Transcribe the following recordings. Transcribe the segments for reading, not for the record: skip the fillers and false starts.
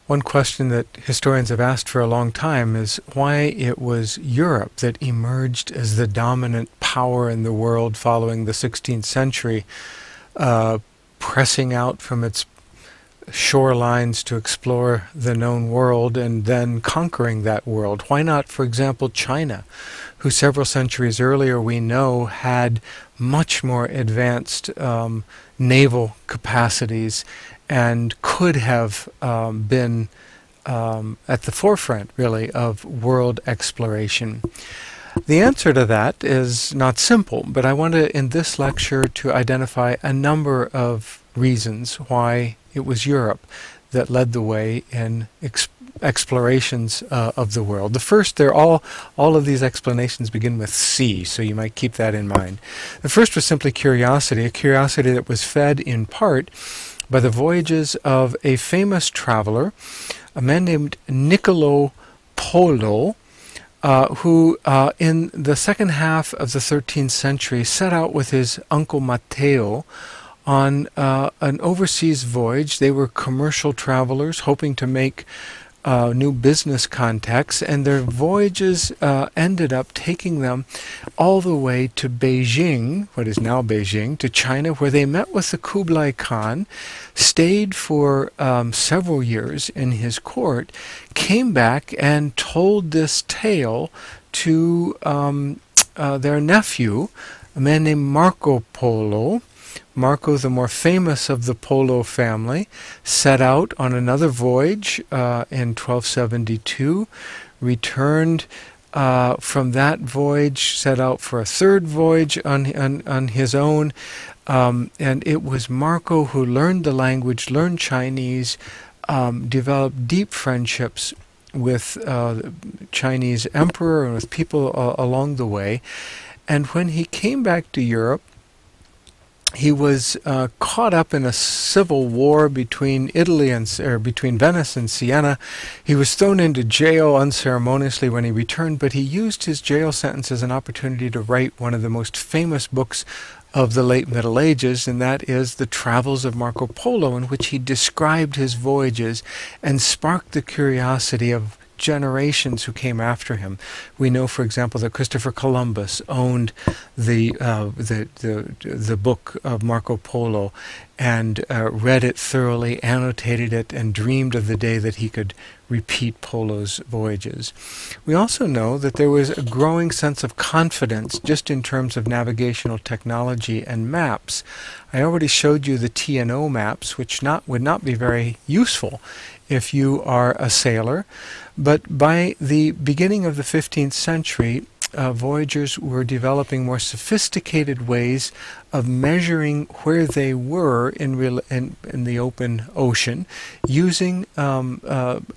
One question that historians have asked for a long time is why it was Europe that emerged as the dominant power in the world following the 16th century, pressing out from its shorelines to explore the known world and then conquering that world. Why not, for example, China, who several centuries earlier we know had much more advanced naval capacities and could have been at the forefront, really, of world exploration? The answer to that is not simple, but I want to, in this lecture, to identify a number of reasons why it was Europe that led the way in explorations of the world. The first, all of these explanations begin with C, so you might keep that in mind. The first was simply curiosity, a curiosity that was fed in part by the voyages of a famous traveler, a man named Niccolo Polo, who in the second half of the 13th century set out with his uncle Matteo on an overseas voyage. They were commercial travelers hoping to make new business contacts, and their voyages ended up taking them all the way to Beijing, what is now Beijing, to China, where they met with the Kublai Khan, stayed for several years in his court, came back and told this tale to their nephew, a man named Marco Polo. Marco, the more famous of the Polo family, set out on another voyage in 1272, returned from that voyage, set out for a third voyage on his own, and it was Marco who learned the language, learned Chinese, developed deep friendships with the Chinese emperor and with people along the way. And when he came back to Europe, he was caught up in a civil war between between Venice and Siena. He was thrown into jail unceremoniously when he returned, but he used his jail sentence as an opportunity to write one of the most famous books of the late Middle Ages, and that is The Travels of Marco Polo, in which he described his voyages and sparked the curiosity of generations who came after him. We know, for example, that Christopher Columbus owned the book of Marco Polo and read it thoroughly, annotated it, and dreamed of the day that he could repeat Polo's voyages. We also know that there was a growing sense of confidence just in terms of navigational technology and maps. I already showed you the T&O maps, which would not be very useful if you are a sailor. But by the beginning of the 15th century, voyagers were developing more sophisticated ways of measuring where they were in the open ocean, using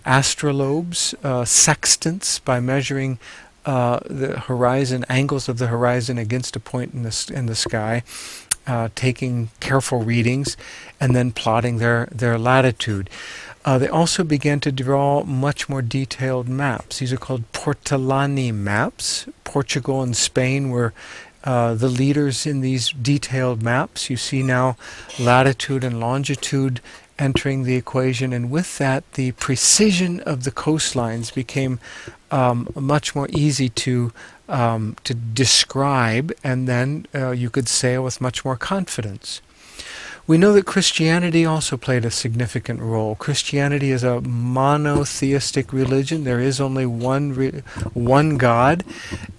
astrolabes, sextants, by measuring the horizon, angles of the horizon against a point in the sky, taking careful readings, and then plotting their latitude. They also began to draw much more detailed maps. These are called Portolani maps. Portugal and Spain were the leaders in these detailed maps. You see now latitude and longitude entering the equation, and with that the precision of the coastlines became much more easy to describe, and then you could sail with much more confidence. We know that Christianity also played a significant role. Christianity is a monotheistic religion. There is only one God,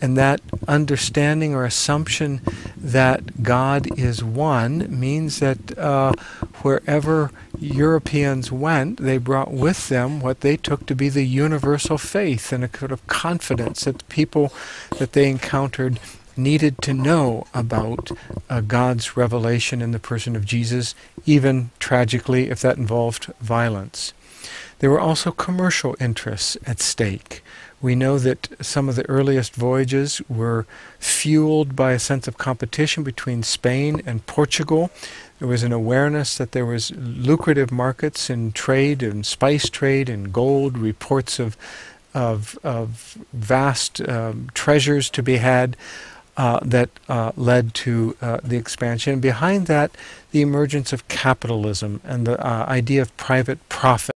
and that understanding or assumption that God is one means that wherever Europeans went, they brought with them what they took to be the universal faith and a kind of confidence that the people that they encountered needed to know about God's revelation in the person of Jesus, even tragically if that involved violence. There were also commercial interests at stake. We know that some of the earliest voyages were fueled by a sense of competition between Spain and Portugal. There was an awareness that there was lucrative markets in trade, in spice trade, in gold, reports of vast treasures to be had. That led to the expansion. And behind that, the emergence of capitalism and the idea of private profit.